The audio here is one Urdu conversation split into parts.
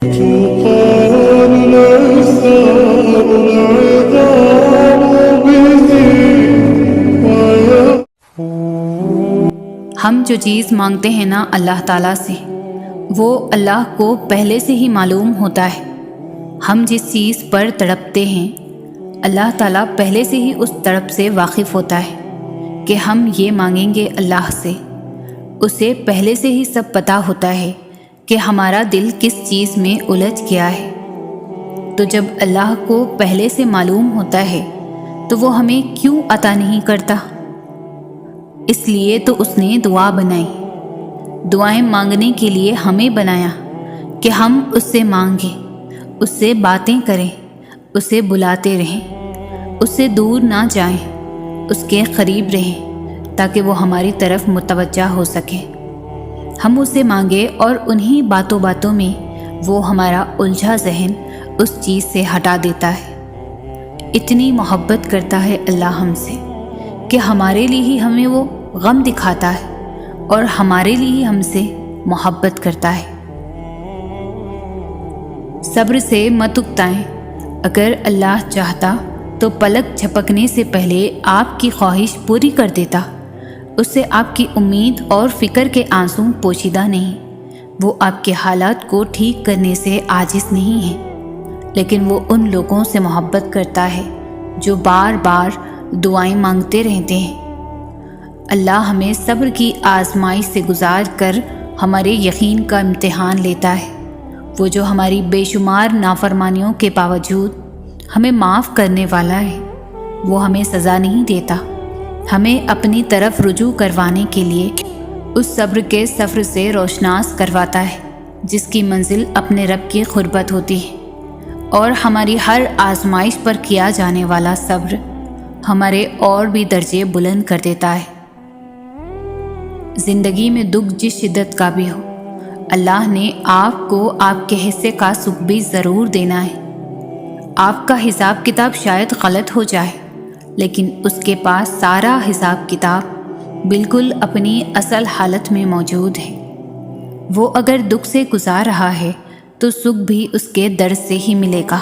ہم جو چیز مانگتے ہیں نا اللہ تعالیٰ سے، وہ اللہ کو پہلے سے ہی معلوم ہوتا ہے۔ ہم جس چیز پر تڑپتے ہیں، اللہ تعالیٰ پہلے سے ہی اس تڑپ سے واقف ہوتا ہے کہ ہم یہ مانگیں گے اللہ سے۔ اسے پہلے سے ہی سب پتہ ہوتا ہے کہ ہمارا دل کس چیز میں الجھ گیا ہے۔ تو جب اللہ کو پہلے سے معلوم ہوتا ہے تو وہ ہمیں کیوں عطا نہیں کرتا؟ اس لیے تو اس نے دعا بنائی، دعائیں مانگنے کے لیے ہمیں بنایا کہ ہم اس سے مانگیں، اس سے باتیں کریں، اسے بلاتے رہیں، اس سے دور نہ جائیں، اس کے قریب رہیں تاکہ وہ ہماری طرف متوجہ ہو سکے۔ ہم اسے مانگے اور انہی باتوں میں وہ ہمارا الجھا ذہن اس چیز سے ہٹا دیتا ہے۔ اتنی محبت کرتا ہے اللہ ہم سے کہ ہمارے لیے ہی ہمیں وہ غم دکھاتا ہے اور ہمارے لیے ہی ہم سے محبت کرتا ہے۔ صبر سے مت اکتائیں، اگر اللہ چاہتا تو پلک جھپکنے سے پہلے آپ کی خواہش پوری کر دیتا۔ اس سے آپ کی امید اور فکر کے آنسو پوشیدہ نہیں۔ وہ آپ کے حالات کو ٹھیک کرنے سے عاجز نہیں ہے، لیکن وہ ان لوگوں سے محبت کرتا ہے جو بار بار دعائیں مانگتے رہتے ہیں۔ اللہ ہمیں صبر کی آزمائش سے گزار کر ہمارے یقین کا امتحان لیتا ہے۔ وہ جو ہماری بے شمار نافرمانیوں کے باوجود ہمیں معاف کرنے والا ہے، وہ ہمیں سزا نہیں دیتا، ہمیں اپنی طرف رجوع کروانے کے لیے اس صبر کے سفر سے روشناس کرواتا ہے جس کی منزل اپنے رب کی قربت ہوتی ہے۔ اور ہماری ہر آزمائش پر کیا جانے والا صبر ہمارے اور بھی درجے بلند کر دیتا ہے۔ زندگی میں دکھ جس شدت کا بھی ہو، اللہ نے آپ کو آپ کے حصے کا سکھ بھی ضرور دینا ہے۔ آپ کا حساب کتاب شاید غلط ہو جائے، لیکن اس کے پاس سارا حساب کتاب بالکل اپنی اصل حالت میں موجود ہے۔ وہ اگر دکھ سے گزار رہا ہے تو سکھ بھی اس کے در سے ہی ملے گا۔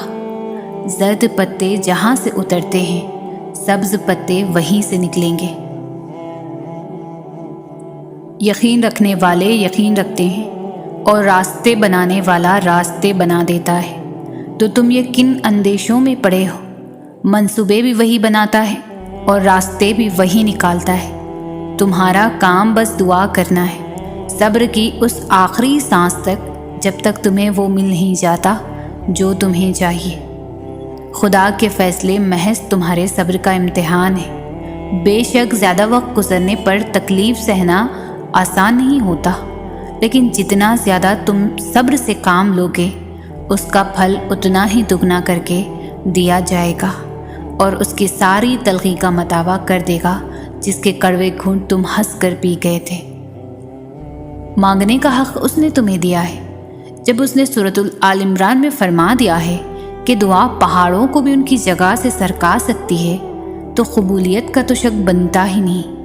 زرد پتے جہاں سے اترتے ہیں، سبز پتے وہیں سے نکلیں گے۔ یقین رکھنے والے یقین رکھتے ہیں اور راستے بنانے والا راستے بنا دیتا ہے۔ تو تم یہ کن اندیشوں میں پڑے ہو؟ منصوبے بھی وہی بناتا ہے اور راستے بھی وہی نکالتا ہے۔ تمہارا کام بس دعا کرنا ہے، صبر کی اس آخری سانس تک جب تک تمہیں وہ مل نہیں جاتا جو تمہیں چاہیے۔ خدا کے فیصلے محض تمہارے صبر کا امتحان ہے۔ بے شک زیادہ وقت گزرنے پر تکلیف سہنا آسان نہیں ہوتا، لیکن جتنا زیادہ تم صبر سے کام لوگے اس کا پھل اتنا ہی دگنا کر کے دیا جائے گا، اور اس کی ساری تلخی کا متاوا کر دے گا جس کے کڑوے گھونٹ تم ہنس کر پی گئے تھے۔ مانگنے کا حق اس نے تمہیں دیا ہے۔ جب اس نے سورۃ آل عمران میں فرما دیا ہے کہ دعا پہاڑوں کو بھی ان کی جگہ سے سرکا سکتی ہے، تو قبولیت کا تو شک بنتا ہی نہیں۔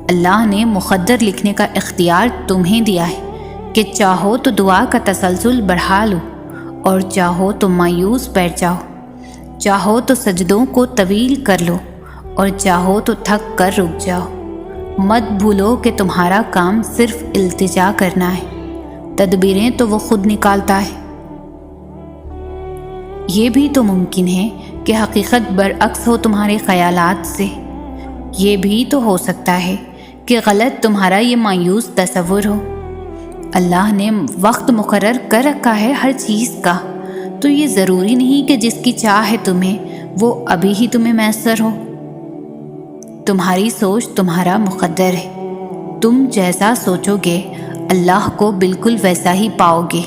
اللہ نے مقدر لکھنے کا اختیار تمہیں دیا ہے کہ چاہو تو دعا کا تسلسل بڑھا لو اور چاہو تو مایوس بیٹھ جاؤ، چاہو تو سجدوں کو طویل کر لو اور چاہو تو تھک کر رک جاؤ۔ مت بھولو کہ تمہارا کام صرف التجا کرنا ہے، تدبیریں تو وہ خود نکالتا ہے۔ یہ بھی تو ممکن ہے کہ حقیقت برعکس ہو تمہارے خیالات سے۔ یہ بھی تو ہو سکتا ہے کہ غلط تمہارا یہ مایوس تصور ہو۔ اللہ نے وقت مقرر کر رکھا ہے ہر چیز کا، تو یہ ضروری نہیں کہ جس کی چاہ ہے تمہیں وہ ابھی ہی تمہیں میسر ہو۔ تمہاری سوچ تمہارا مقدر ہے، تم جیسا سوچو گے اللہ کو بالکل ویسا ہی پاؤ گے۔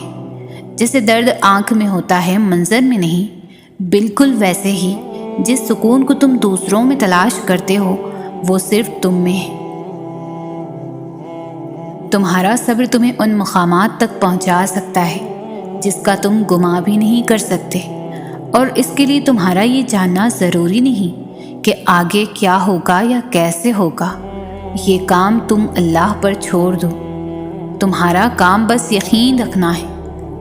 جیسے درد آنکھ میں ہوتا ہے منظر میں نہیں، بالکل ویسے ہی جس سکون کو تم دوسروں میں تلاش کرتے ہو وہ صرف تم میں ہے۔ تمہارا صبر تمہیں ان مقامات تک پہنچا سکتا ہے جس کا تم گمان بھی نہیں کر سکتے، اور اس کے لیے تمہارا یہ جاننا ضروری نہیں کہ آگے کیا ہوگا یا کیسے ہوگا۔ یہ کام تم اللہ پر چھوڑ دو۔ تمہارا کام بس یقین رکھنا ہے،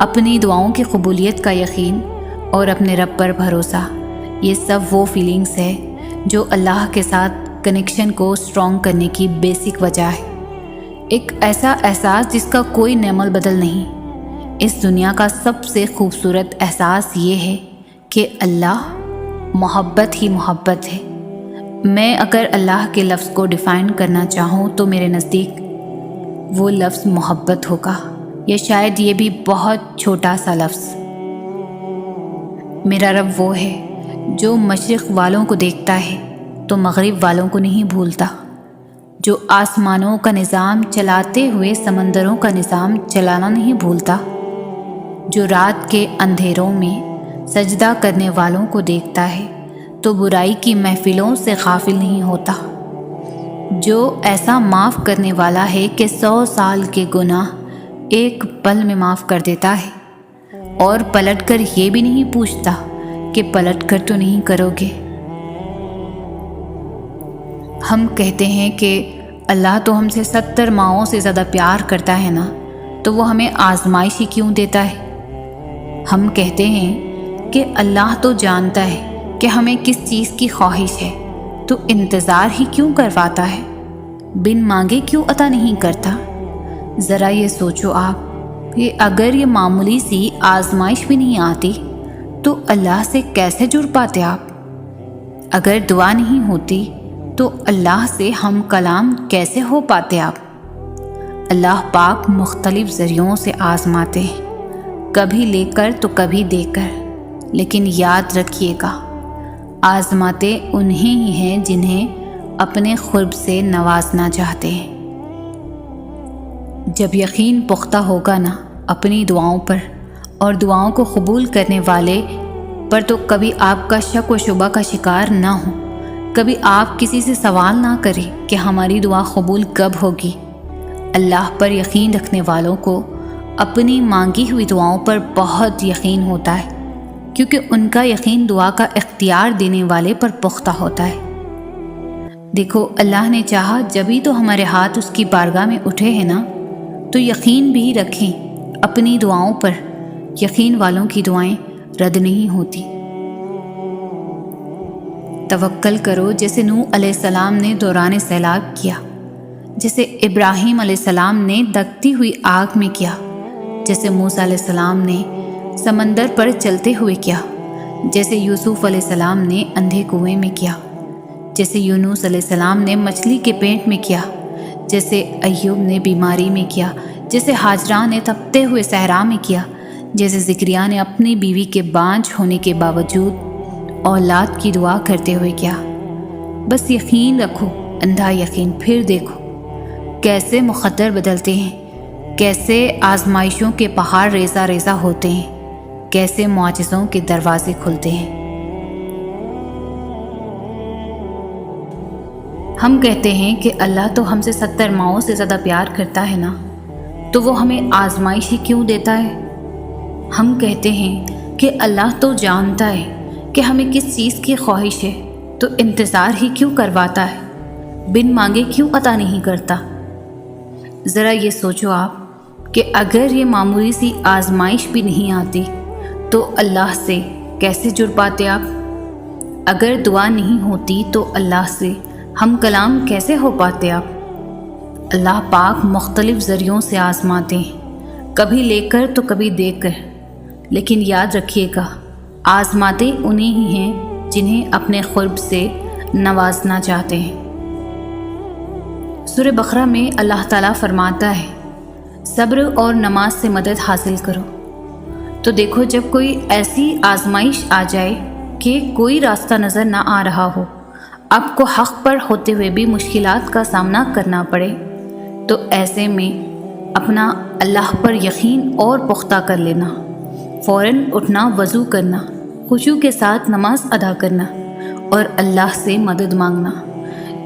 اپنی دعاؤں کی قبولیت کا یقین اور اپنے رب پر بھروسہ، یہ سب وہ فیلنگز ہے جو اللہ کے ساتھ کنیکشن کو اسٹرانگ کرنے کی بیسک وجہ ہے۔ ایک ایسا احساس جس کا کوئی نعم البدل نہیں۔ اس دنیا کا سب سے خوبصورت احساس یہ ہے کہ اللہ محبت ہی محبت ہے۔ میں اگر اللہ کے لفظ کو ڈیفائن کرنا چاہوں تو میرے نزدیک وہ لفظ محبت ہوگا، یا شاید یہ بھی بہت چھوٹا سا لفظ۔ میرا رب وہ ہے جو مشرق والوں کو دیکھتا ہے تو مغرب والوں کو نہیں بھولتا، جو آسمانوں کا نظام چلاتے ہوئے سمندروں کا نظام چلانا نہیں بھولتا، جو رات کے اندھیروں میں سجدہ کرنے والوں کو دیکھتا ہے تو برائی کی محفلوں سے غافل نہیں ہوتا، جو ایسا معاف کرنے والا ہے کہ 100 سال کے گناہ ایک پل میں معاف کر دیتا ہے، اور پلٹ کر یہ بھی نہیں پوچھتا کہ پلٹ کر تو نہیں کرو گے۔ ہم کہتے ہیں کہ اللہ تو ہم سے 70 ماؤں سے زیادہ پیار کرتا ہے نا، تو وہ ہمیں آزمائش ہی کیوں دیتا ہے؟ ہم کہتے ہیں کہ اللہ تو جانتا ہے کہ ہمیں کس چیز کی خواہش ہے، تو انتظار ہی کیوں کرواتا ہے، بن مانگے کیوں عطا نہیں کرتا؟ ذرا یہ سوچو آپ کہ اگر یہ معمولی سی آزمائش بھی نہیں آتی تو اللہ سے کیسے جڑ پاتے آپ؟ اگر دعا نہیں ہوتی تو اللہ سے ہم کلام کیسے ہو پاتے آپ؟ اللہ پاک مختلف ذریعوں سے آزماتے ہیں، کبھی لے کر تو کبھی دے کر، لیکن یاد رکھیے گا آزماتے انہیں ہی ہیں جنہیں اپنے قرب سے نوازنا چاہتے ہیں۔ جب یقین پختہ ہوگا نا اپنی دعاؤں پر اور دعاؤں کو قبول کرنے والے پر، تو کبھی آپ کا شک و شبہ کا شکار نہ ہو، کبھی آپ کسی سے سوال نہ کریں کہ ہماری دعا قبول کب ہوگی۔ اللہ پر یقین رکھنے والوں کو اپنی مانگی ہوئی دعاؤں پر بہت یقین ہوتا ہے، کیونکہ ان کا یقین دعا کا اختیار دینے والے پر پختہ ہوتا ہے۔ دیکھو، اللہ نے چاہا جبھی تو ہمارے ہاتھ اس کی بارگاہ میں اٹھے ہیں نا، تو یقین بھی رکھیں اپنی دعاؤں پر، یقین والوں کی دعائیں رد نہیں ہوتی۔ توکل کرو جیسے نوح علیہ السلام نے دوران سیلاب کیا، جیسے ابراہیم علیہ السلام نے دکتی ہوئی آگ میں کیا، جیسے موسیٰ علیہ السلام نے سمندر پر چلتے ہوئے کیا، جیسے یوسف علیہ السلام نے اندھے کنویں میں کیا، جیسے یونس علیہ السلام نے مچھلی کے پیٹ میں کیا، جیسے ایوب نے بیماری میں کیا، جیسے ہاجرہ نے تپتے ہوئے صحرا میں کیا، جیسے زکریا نے اپنی بیوی کے بانجھ ہونے کے باوجود اولاد کی دعا کرتے ہوئے کیا۔ بس یقین رکھو، اندھا یقین، پھر دیکھو کیسے مقدر بدلتے ہیں، کیسے آزمائشوں کے پہاڑ ریزہ ریزہ ہوتے ہیں، کیسے معجزوں کے دروازے کھلتے ہیں۔ ہم کہتے ہیں کہ اللہ تو ہم سے 70 ماؤں سے زیادہ پیار کرتا ہے نا، تو وہ ہمیں آزمائش ہی کیوں دیتا ہے؟ ہم کہتے ہیں کہ اللہ تو جانتا ہے کہ ہمیں کس چیز کی خواہش ہے، تو انتظار ہی کیوں کرواتا ہے، بن مانگے کیوں عطا نہیں کرتا؟ ذرا یہ سوچو آپ کہ اگر یہ معمولی سی آزمائش بھی نہیں آتی تو اللہ سے کیسے جڑ پاتے آپ؟ اگر دعا نہیں ہوتی تو اللہ سے ہم کلام کیسے ہو پاتے آپ؟ اللہ پاک مختلف ذریعوں سے آزماتے ہیں، کبھی لے کر تو کبھی دے کر، لیکن یاد رکھیے گا آزماتے انہیں ہی ہیں جنہیں اپنے قرب سے نوازنا چاہتے ہیں۔ سورہ بقرہ میں اللہ تعالیٰ فرماتا ہے صبر اور نماز سے مدد حاصل کرو۔ تو دیکھو، جب کوئی ایسی آزمائش آ جائے کہ کوئی راستہ نظر نہ آ رہا ہو، آپ کو حق پر ہوتے ہوئے بھی مشکلات کا سامنا کرنا پڑے، تو ایسے میں اپنا اللہ پر یقین اور پختہ کر لینا، فوراً اٹھنا، وضو کرنا، خشوع کے ساتھ نماز ادا کرنا اور اللہ سے مدد مانگنا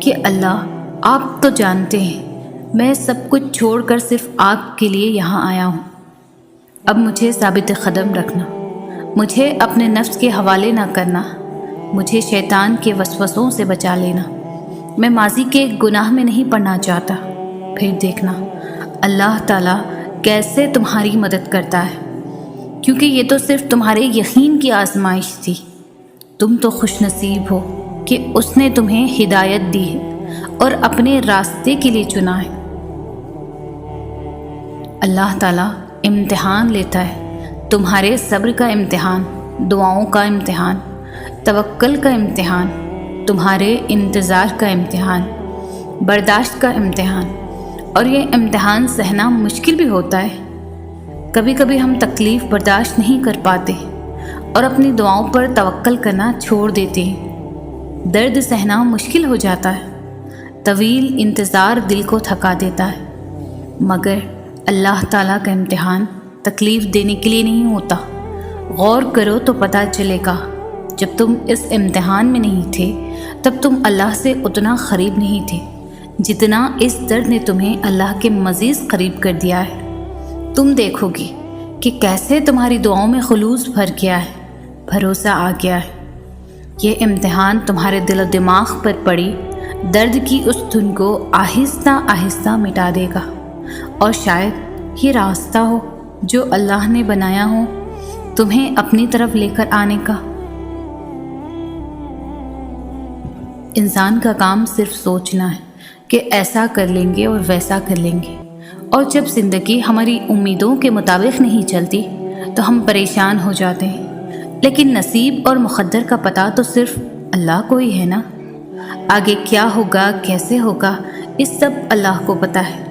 کہ اللہ آپ تو جانتے ہیں میں سب کچھ چھوڑ کر صرف آپ کے لیے یہاں آیا ہوں، اب مجھے ثابت قدم رکھنا، مجھے اپنے نفس کے حوالے نہ کرنا، مجھے شیطان کے وسوسوں سے بچا لینا، میں ماضی کے گناہ میں نہیں پڑنا چاہتا۔ پھر دیکھنا اللہ تعالیٰ کیسے تمہاری مدد کرتا ہے۔ کیونکہ یہ تو صرف تمہارے یقین کی آزمائش تھی۔ تم تو خوش نصیب ہو کہ اس نے تمہیں ہدایت دی ہے اور اپنے راستے کے لیے چنا ہے۔ اللہ تعالیٰ امتحان لیتا ہے، تمہارے صبر کا امتحان، دعاؤں کا امتحان، توکل کا امتحان، تمہارے انتظار کا امتحان، برداشت کا امتحان۔ اور یہ امتحان سہنا مشکل بھی ہوتا ہے۔ کبھی کبھی ہم تکلیف برداشت نہیں کر پاتے اور اپنی دعاؤں پر توکل کرنا چھوڑ دیتے ہیں۔ درد سہنا مشکل ہو جاتا ہے، طویل انتظار دل کو تھکا دیتا ہے، مگر اللہ تعالیٰ کا امتحان تکلیف دینے کے لیے نہیں ہوتا۔ غور کرو تو پتہ چلے گا، جب تم اس امتحان میں نہیں تھے تب تم اللہ سے اتنا قریب نہیں تھے جتنا اس درد نے تمہیں اللہ کے مزید قریب کر دیا ہے۔ تم دیکھو گی کہ کیسے تمہاری دعاؤں میں خلوص بھر گیا ہے، بھروسہ آ گیا ہے۔ یہ امتحان تمہارے دل و دماغ پر پڑی درد کی اس دھن کو آہستہ آہستہ مٹا دے گا، اور شاید یہ راستہ ہو جو اللہ نے بنایا ہو تمہیں اپنی طرف لے کر آنے کا۔ انسان کا کام صرف سوچنا ہے کہ ایسا کر لیں گے اور ویسا کر لیں گے، اور جب زندگی ہماری امیدوں کے مطابق نہیں چلتی تو ہم پریشان ہو جاتے ہیں۔ لیکن نصیب اور مقدر کا پتہ تو صرف اللہ کو ہی ہے نا۔ آگے کیا ہوگا، کیسے ہوگا، اس سب اللہ کو پتہ ہے۔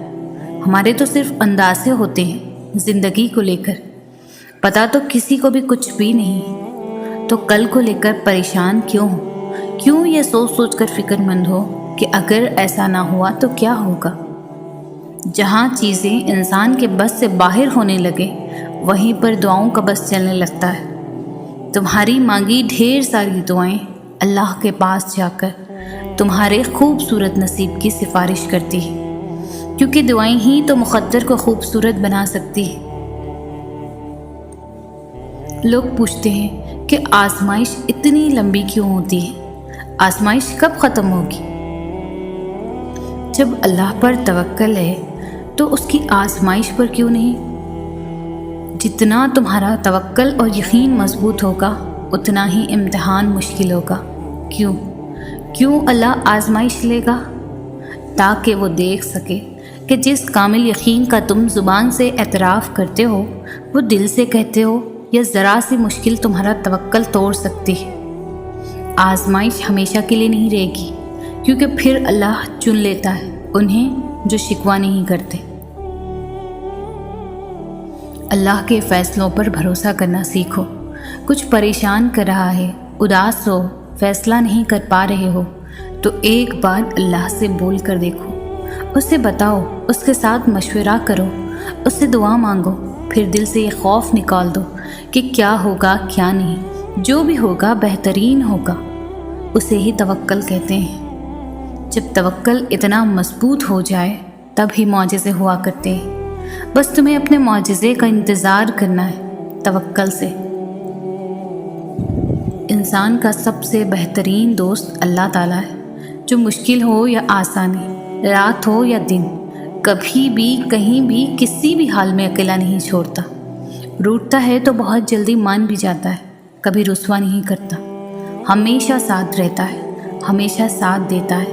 ہمارے تو صرف اندازے ہوتے ہیں زندگی کو لے کر، پتہ تو کسی کو بھی کچھ بھی نہیں۔ تو کل کو لے کر پریشان کیوں یہ سوچ کر فکر مند ہو کہ اگر ایسا نہ ہوا تو کیا ہوگا۔ جہاں چیزیں انسان کے بس سے باہر ہونے لگے وہیں پر دعاؤں کا بس چلنے لگتا ہے۔ تمہاری مانگی ڈھیر ساری دعائیں اللہ کے پاس جا کر تمہارے خوبصورت نصیب کی سفارش کرتی ہیں، کیونکہ دعائیں ہی تو مقدر کو خوبصورت بنا سکتی ہیں۔ لوگ پوچھتے ہیں کہ آزمائش اتنی لمبی کیوں ہوتی ہے، آزمائش کب ختم ہوگی؟ جب اللہ پر توکل ہے تو اس کی آزمائش پر کیوں نہیں؟ جتنا تمہارا توکل اور یقین مضبوط ہوگا اتنا ہی امتحان مشکل ہوگا۔ کیوں اللہ آزمائش لے گا؟ تاکہ وہ دیکھ سکے کہ جس کامل یقین کا تم زبان سے اعتراف کرتے ہو وہ دل سے کہتے ہو، یا ذرا سی مشکل تمہارا توکل توڑ سکتی ہے۔ آزمائش ہمیشہ کے لیے نہیں رہے گی، کیونکہ پھر اللہ چن لیتا ہے انہیں جو شکوہ نہیں کرتے۔ اللہ کے فیصلوں پر بھروسہ کرنا سیکھو۔ کچھ پریشان کر رہا ہے، اداس ہو، فیصلہ نہیں کر پا رہے ہو تو ایک بار اللہ سے بول کر دیکھو، اس سے بتاؤ، اس کے ساتھ مشورہ کرو، اس سے دعا مانگو، پھر دل سے یہ خوف نکال دو کہ کیا ہوگا کیا نہیں، جو بھی ہوگا بہترین ہوگا۔ اسے ہی توکل کہتے ہیں۔ جب توکل اتنا مضبوط ہو جائے تب ہی معجزے ہوا کرتے ہیں۔ بس تمہیں اپنے معجزے کا انتظار کرنا ہے توکل سے۔ انسان کا سب سے بہترین دوست اللہ تعالیٰ ہے، جو مشکل ہو یا آسانی، رات ہو یا دن، کبھی بھی کہیں بھی کسی بھی حال میں اکیلا نہیں چھوڑتا۔ روٹتا ہے تو بہت جلدی مان بھی جاتا ہے، کبھی رسوا نہیں کرتا، ہمیشہ ساتھ رہتا ہے، ہمیشہ ساتھ دیتا ہے۔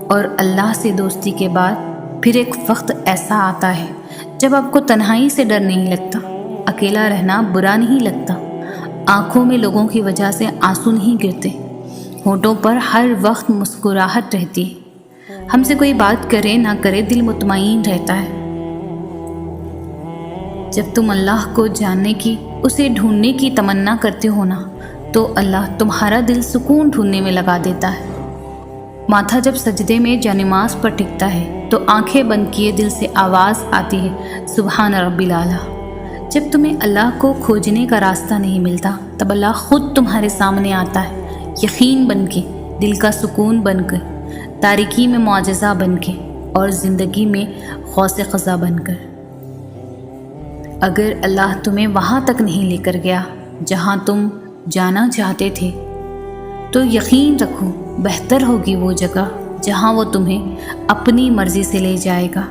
اور اللہ سے دوستی کے بعد پھر ایک وقت ایسا آتا ہے جب آپ کو تنہائی سے ڈر نہیں لگتا، اکیلا رہنا برا نہیں لگتا، آنکھوں میں لوگوں کی وجہ سے آنسو نہیں گرتے، ہونٹوں پر ہر وقت مسکراہٹ رہتی ہے، ہم سے کوئی بات کرے نہ کرے دل مطمئن رہتا ہے۔ جب تم اللہ کو جاننے کی، اسے ڈھونڈنے کی تمنا کرتے ہو نا، تو اللہ تمہارا دل سکون ڈھونڈنے میں لگا دیتا ہے۔ ماتھا جب سجدے میں جانماز پر ٹکتا ہے تو آنکھیں بند کیے دل سے آواز آتی ہے، سبحان ربی الاعلیٰ۔ جب تمہیں اللہ کو کھوجنے کا راستہ نہیں ملتا تب اللہ خود تمہارے سامنے آتا ہے، یقین بن کے، دل کا سکون بن کر، تاریکی میں معجزہ بن کے، اور زندگی میں غوث قضا بن کر۔ اگر اللہ تمہیں وہاں تک نہیں لے کر گیا جہاں تم جانا چاہتے تھے تو یقین رکھو بہتر ہوگی وہ جگہ جہاں وہ تمہیں اپنی مرضی سے لے جائے گا۔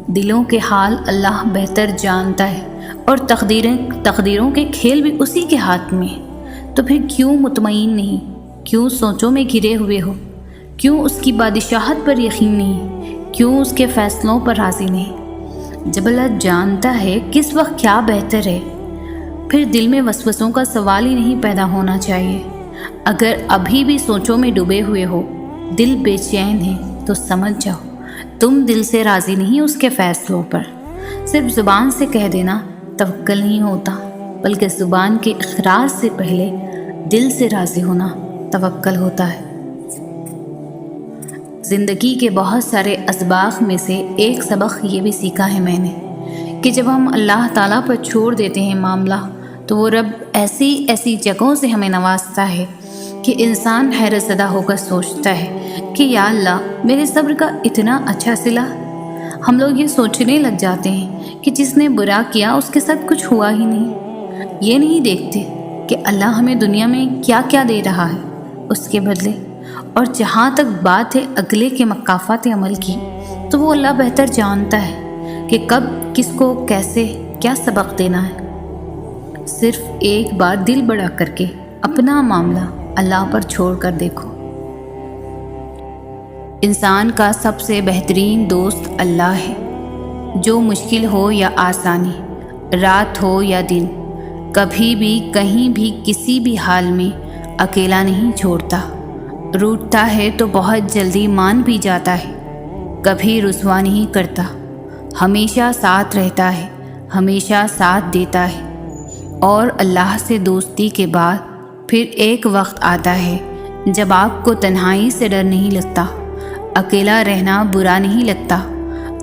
دلوں کے حال اللہ بہتر جانتا ہے، اور تقدیروں کے کھیل بھی اسی کے ہاتھ میں ہیں، تو پھر کیوں مطمئن نہیں؟ کیوں سوچوں میں گھرے ہوئے ہو؟ کیوں اس کی بادشاہت پر یقین نہیں؟ کیوں اس کے فیصلوں پر راضی نہیں؟ جب اللہ جانتا ہے کس وقت کیا بہتر ہے، پھر دل میں وسوسوں کا سوال ہی نہیں پیدا ہونا چاہیے۔ اگر ابھی بھی سوچوں میں ڈوبے ہوئے ہو، دل بے چین ہے، تو سمجھ جاؤ تم دل سے راضی نہیں اس کے فیصلوں پر۔ صرف زبان سے کہہ دینا توکل نہیں ہوتا، بلکہ زبان کے اخراج سے پہلے دل سے راضی ہونا توکل ہوتا ہے۔ زندگی کے بہت سارے اسباق میں سے ایک سبق یہ بھی سیکھا ہے میں نے کہ جب ہم اللہ تعالیٰ پر چھوڑ دیتے ہیں معاملہ، تو وہ رب ایسی جگہوں سے ہمیں نوازتا ہے کہ انسان حیرت زدہ ہو کر سوچتا ہے کہ یا اللہ، میرے صبر کا اتنا اچھا صلہ۔ ہم لوگ یہ سوچنے لگ جاتے ہیں کہ جس نے برا کیا اس کے ساتھ کچھ ہوا ہی نہیں۔ یہ نہیں دیکھتے کہ اللہ ہمیں دنیا میں کیا کیا دے رہا ہے اس کے بدلے۔ اور جہاں تک بات ہے اگلے کے مکافات عمل کی، تو وہ اللہ بہتر جانتا ہے کہ کب کس کو کیسے کیا سبق دینا ہے۔ صرف ایک بار دل بڑا کر کے اپنا معاملہ اللہ پر چھوڑ کر دیکھو۔ انسان کا سب سے بہترین دوست اللہ ہے، جو مشکل ہو یا آسانی، رات ہو یا دن، کبھی بھی کہیں بھی کسی بھی حال میں اکیلا نہیں چھوڑتا۔ روٹتا ہے تو بہت جلدی مان بھی جاتا ہے، کبھی رسوا نہیں کرتا، ہمیشہ ساتھ رہتا ہے، ہمیشہ ساتھ دیتا ہے۔ اور اللہ سے دوستی کے بعد پھر ایک وقت آتا ہے جب آپ کو تنہائی سے ڈر نہیں لگتا، اکیلا رہنا برا نہیں لگتا،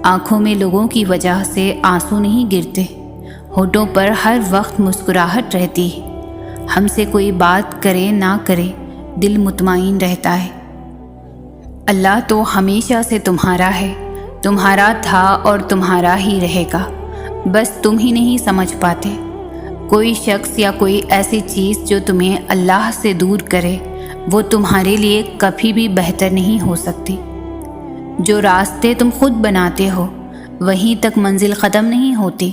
آنکھوں میں لوگوں کی وجہ سے آنسو نہیں گرتے، ہونٹوں پر ہر وقت مسکراہٹ رہتی ہے، ہم سے کوئی بات کرے نہ کرے دل مطمئن رہتا ہے۔ اللہ تو ہمیشہ سے تمہارا ہے، تمہارا تھا اور تمہارا ہی رہے گا، بس تم ہی نہیں سمجھ پاتے۔ کوئی شخص یا کوئی ایسی چیز جو تمہیں اللہ سے دور کرے، وہ تمہارے لیے کبھی بھی بہتر نہیں ہو سکتی۔ جو راستے تم خود بناتے ہو، وہیں تک منزل ختم نہیں ہوتی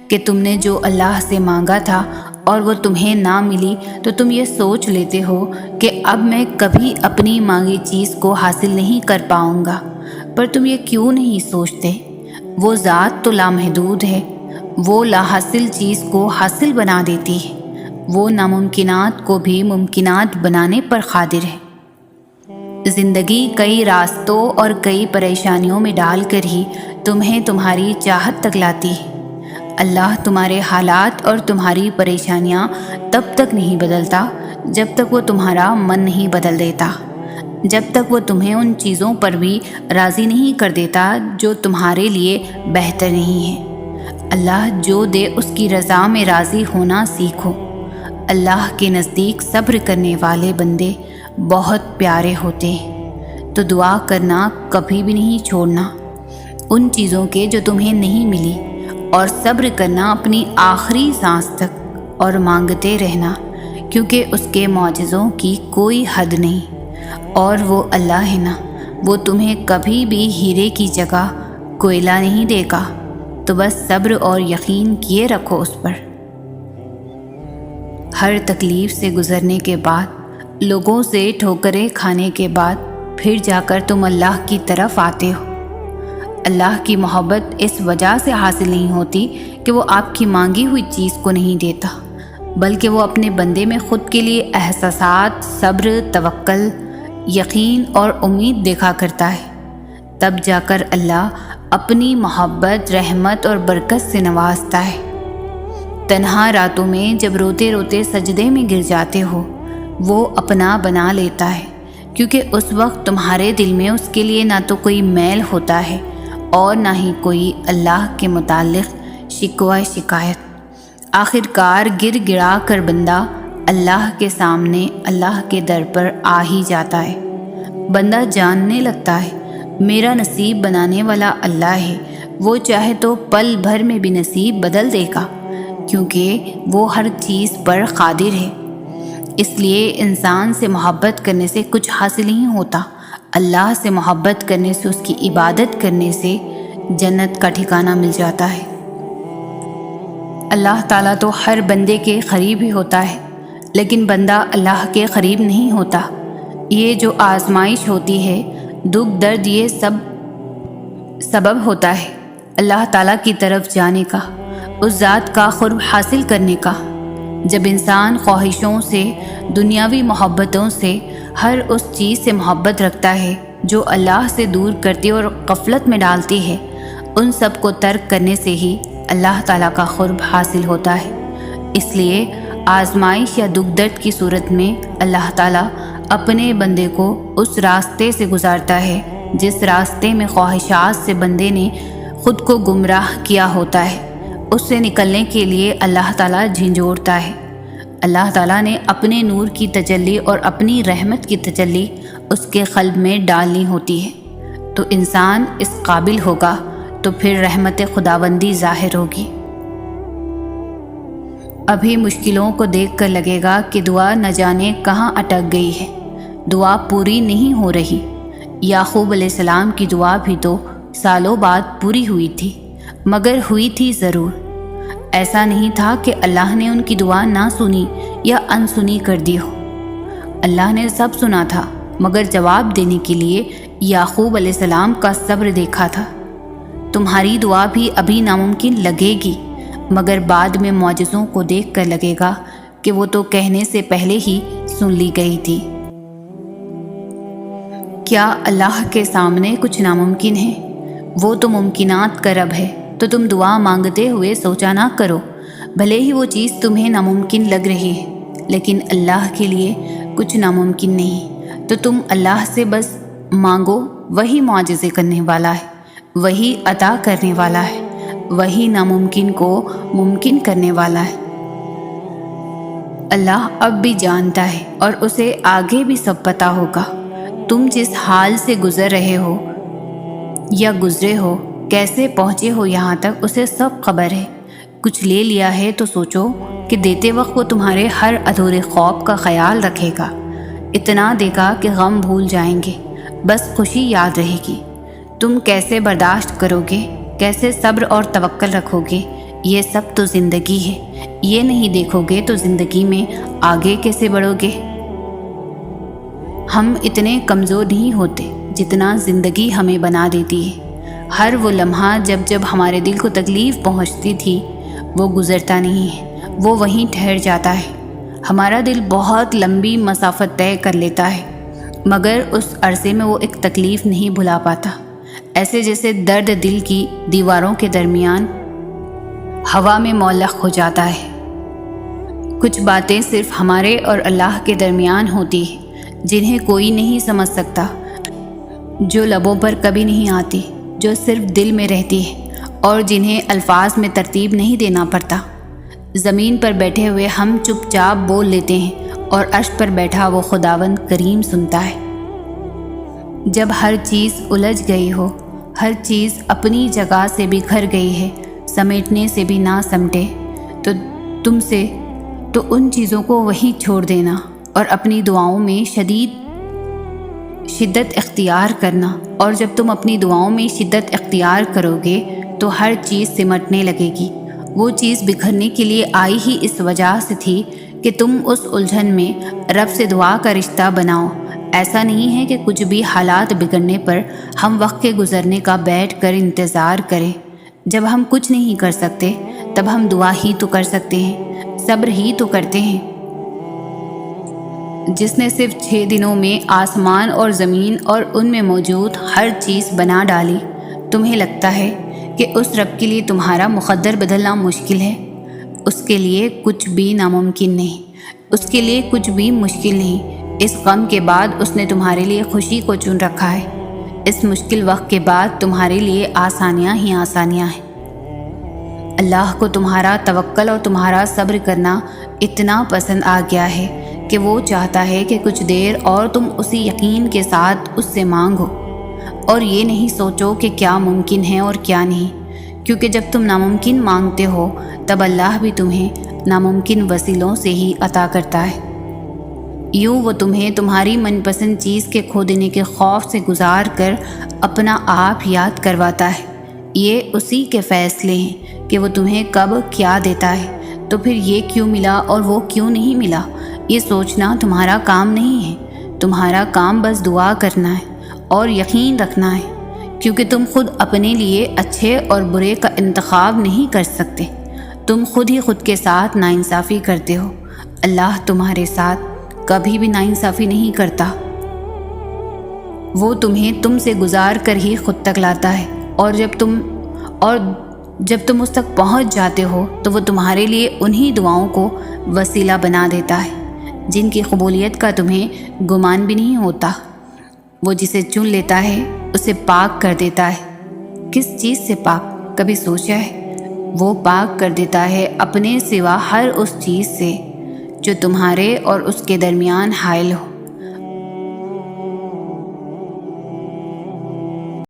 کہ تم نے جو اللہ سے مانگا تھا اور وہ تمہیں نہ ملی، تو تم یہ سوچ لیتے ہو کہ اب میں کبھی اپنی مانگی چیز کو حاصل نہیں کر پاؤں گا۔ پر تم یہ کیوں نہیں سوچتے، وہ ذات تو لامحدود ہے، وہ لا حاصل چیز کو حاصل بنا دیتی ہے، وہ ناممکنات کو بھی ممکنات بنانے پر قادر ہے۔ زندگی کئی راستوں اور کئی پریشانیوں میں ڈال کر ہی تمہیں تمہاری چاہت تک لاتی ہے۔ اللہ تمہارے حالات اور تمہاری پریشانیاں تب تک نہیں بدلتا جب تک وہ تمہارا من نہیں بدل دیتا، جب تک وہ تمہیں ان چیزوں پر بھی راضی نہیں کر دیتا جو تمہارے لیے بہتر نہیں ہے۔ اللہ جو دے اس کی رضا میں راضی ہونا سیکھو۔ اللہ کے نزدیک صبر کرنے والے بندے بہت پیارے ہوتے ہیں، تو دعا کرنا کبھی بھی نہیں چھوڑنا ان چیزوں کے جو تمہیں نہیں ملی، اور صبر کرنا اپنی آخری سانس تک، اور مانگتے رہنا، کیونکہ اس کے معجزوں کی کوئی حد نہیں۔ اور وہ اللہ ہے نا، وہ تمہیں کبھی بھی ہیرے کی جگہ کوئلہ نہیں دے گا، تو بس صبر اور یقین کیے رکھو اس پر۔ ہر تکلیف سے گزرنے کے بعد، لوگوں سے ٹھوکریں کھانے کے بعد، پھر جا کر تم اللہ کی طرف آتے ہو۔ اللہ کی محبت اس وجہ سے حاصل نہیں ہوتی کہ وہ آپ کی مانگی ہوئی چیز کو نہیں دیتا، بلکہ وہ اپنے بندے میں خود کے لیے احساسات، صبر، توکل، یقین اور امید دیکھا کرتا ہے۔ تب جا کر اللہ اپنی محبت، رحمت اور برکت سے نوازتا ہے۔ تنہا راتوں میں جب روتے روتے سجدے میں گر جاتے ہو، وہ اپنا بنا لیتا ہے، کیونکہ اس وقت تمہارے دل میں اس کے لیے نہ تو کوئی میل ہوتا ہے اور نہ ہی کوئی اللہ کے متعلق شکوہ شکایت۔ آخر کار گر گڑا کر بندہ اللہ کے سامنے، اللہ کے در پر آ ہی جاتا ہے۔ بندہ جاننے لگتا ہے میرا نصیب بنانے والا اللہ ہے، وہ چاہے تو پل بھر میں بھی نصیب بدل دے گا، کیونکہ وہ ہر چیز پر قادر ہے۔ اس لیے انسان سے محبت کرنے سے کچھ حاصل نہیں ہوتا، اللہ سے محبت کرنے سے، اس کی عبادت کرنے سے جنت کا ٹھکانہ مل جاتا ہے۔ اللہ تعالیٰ تو ہر بندے کے قریب ہی ہوتا ہے، لیکن بندہ اللہ کے قریب نہیں ہوتا۔ یہ جو آزمائش ہوتی ہے، دکھ درد، یہ سب سبب ہوتا ہے اللہ تعالیٰ کی طرف جانے کا، اس ذات کا قرب حاصل کرنے کا۔ جب انسان خواہشوں سے، دنیاوی محبتوں سے، ہر اس چیز سے محبت رکھتا ہے جو اللہ سے دور کرتی اور غفلت میں ڈالتی ہے، ان سب کو ترک کرنے سے ہی اللہ تعالیٰ کا قرب حاصل ہوتا ہے۔ اس لیے آزمائش یا دکھ درد کی صورت میں اللہ تعالیٰ اپنے بندے کو اس راستے سے گزارتا ہے جس راستے میں خواہشات سے بندے نے خود کو گمراہ کیا ہوتا ہے۔ اس سے نکلنے کے لیے اللہ تعالیٰ جھنجھوڑتا ہے۔ اللہ تعالیٰ نے اپنے نور کی تجلی اور اپنی رحمت کی تجلی اس کے قلب میں ڈالنی ہوتی ہے، تو انسان اس قابل ہوگا تو پھر رحمت خداوندی ظاہر ہوگی۔ ابھی مشکلوں کو دیکھ کر لگے گا کہ دعا نہ جانے کہاں اٹک گئی ہے، دعا پوری نہیں ہو رہی۔ یعقوب علیہ السلام کی دعا بھی تو سالوں بعد پوری ہوئی تھی، مگر ہوئی تھی ضرور۔ ایسا نہیں تھا کہ اللہ نے ان کی دعا نہ سنی یا انسنی کر دی ہو۔ اللہ نے سب سنا تھا، مگر جواب دینے کے لیے یعقوب علیہ السلام کا صبر دیکھا تھا۔ تمہاری دعا بھی ابھی ناممکن لگے گی، مگر بعد میں معجزوں کو دیکھ کر لگے گا کہ وہ تو کہنے سے پہلے ہی سن لی گئی تھی۔ کیا اللہ کے سامنے کچھ ناممکن ہے؟ وہ تو ممکنات کا رب ہے، تو تم دعا مانگتے ہوئے سوچا نہ کرو، بھلے ہی وہ چیز تمہیں ناممکن لگ رہی ہے، لیکن اللہ کے لیے کچھ ناممکن نہیں۔ تو تم اللہ سے بس مانگو، وہی معجزے کرنے والا ہے، وہی عطا کرنے والا ہے، وہی ناممکن کو ممکن کرنے والا ہے۔ اللہ اب بھی جانتا ہے اور اسے آگے بھی سب پتہ ہوگا۔ تم جس حال سے گزر رہے ہو یا گزرے ہو، کیسے پہنچے ہو یہاں تک، اسے سب خبر ہے۔ کچھ لے لیا ہے تو سوچو کہ دیتے وقت وہ تمہارے ہر ادھورے خوف کا خیال رکھے گا، اتنا دے گا کہ غم بھول جائیں گے، بس خوشی یاد رہے گی۔ تم کیسے برداشت کرو گے، کیسے صبر اور توکل رکھو گے، یہ سب تو زندگی ہے۔ یہ نہیں دیکھو گے تو زندگی میں آگے کیسے بڑھو گے؟ ہم اتنے کمزور نہیں ہوتے جتنا زندگی ہمیں بنا دیتی ہے۔ ہر وہ لمحہ جب جب ہمارے دل کو تکلیف پہنچتی تھی، وہ گزرتا نہیں ہے، وہ وہیں ٹھہر جاتا ہے۔ ہمارا دل بہت لمبی مسافت طے کر لیتا ہے، مگر اس عرصے میں وہ ایک تکلیف نہیں بھلا پاتا، ایسے جیسے درد دل کی دیواروں کے درمیان ہوا میں معلق ہو جاتا ہے۔ کچھ باتیں صرف ہمارے اور اللہ کے درمیان ہوتی ہیں، جنہیں کوئی نہیں سمجھ سکتا، جو لبوں پر کبھی نہیں آتی، جو صرف دل میں رہتی ہے اور جنہیں الفاظ میں ترتیب نہیں دینا پڑتا۔ زمین پر بیٹھے ہوئے ہم چپ چاپ بول لیتے ہیں، اور عرش پر بیٹھا وہ خداوند کریم سنتا ہے۔ جب ہر چیز الجھ گئی ہو، ہر چیز اپنی جگہ سے بکھر گئی ہے، سمیٹنے سے بھی نہ سمٹے، تو تم سے تو ان چیزوں کو وہیں چھوڑ دینا اور اپنی دعاؤں میں شدت اختیار کرنا۔ اور جب تم اپنی دعاؤں میں شدت اختیار کرو گے تو ہر چیز سمٹنے لگے گی۔ وہ چیز بکھرنے کے لیے آئی ہی اس وجہ سے تھی کہ تم اس الجھن میں رب سے دعا کا رشتہ بناؤ۔ ایسا نہیں ہے کہ کچھ بھی حالات بگڑنے پر ہم وقت کے گزرنے کا بیٹھ کر انتظار کریں۔ جب ہم کچھ نہیں کر سکتے تب ہم دعا ہی تو کر سکتے ہیں، صبر ہی تو کرتے ہیں۔ جس نے صرف 6 دنوں میں آسمان اور زمین اور ان میں موجود ہر چیز بنا ڈالی، تمہیں لگتا ہے کہ اس رب کے لیے تمہارا مقدر بدلنا مشکل ہے؟ اس کے لیے کچھ بھی ناممکن نہیں، اس کے لیے کچھ بھی مشکل نہیں۔ اس غم کے بعد اس نے تمہارے لیے خوشی کو چن رکھا ہے، اس مشکل وقت کے بعد تمہارے لیے آسانیاں ہی آسانیاں ہیں۔ اللہ کو تمہارا توکل اور تمہارا صبر کرنا اتنا پسند آ گیا ہے کہ وہ چاہتا ہے کہ کچھ دیر اور تم اسی یقین کے ساتھ اس سے مانگو، اور یہ نہیں سوچو کہ کیا ممکن ہے اور کیا نہیں، کیونکہ جب تم ناممکن مانگتے ہو تب اللہ بھی تمہیں ناممکن وسیلوں سے ہی عطا کرتا ہے۔ یوں وہ تمہیں تمہاری من پسند چیز کے کھو دینے کے خوف سے گزار کر اپنا آپ یاد کرواتا ہے۔ یہ اسی کے فیصلے ہیں کہ کہ وہ تمہیں کب کیا دیتا ہے، تو پھر یہ کیوں ملا اور وہ کیوں نہیں ملا، یہ سوچنا تمہارا کام نہیں ہے۔ تمہارا کام بس دعا کرنا ہے اور یقین رکھنا ہے، کیونکہ تم خود اپنے لیے اچھے اور برے کا انتخاب نہیں کر سکتے۔ تم خود ہی خود کے ساتھ ناانصافی کرتے ہو، اللہ تمہارے ساتھ کبھی بھی ناانصافی نہیں کرتا۔ وہ تمہیں تم سے گزار کر ہی خود تک لاتا ہے، اور جب تم اس تک پہنچ جاتے ہو تو وہ تمہارے لیے انہی دعاؤں کو وسیلہ بنا دیتا ہے جن کی قبولیت کا تمہیں گمان بھی نہیں ہوتا۔ وہ جسے چن لیتا ہے اسے پاک کر دیتا ہے۔ کس چیز سے پاک، کبھی سوچا ہے؟ وہ پاک کر دیتا ہے اپنے سوا ہر اس چیز سے جو تمہارے اور اس کے درمیان حائل ہو۔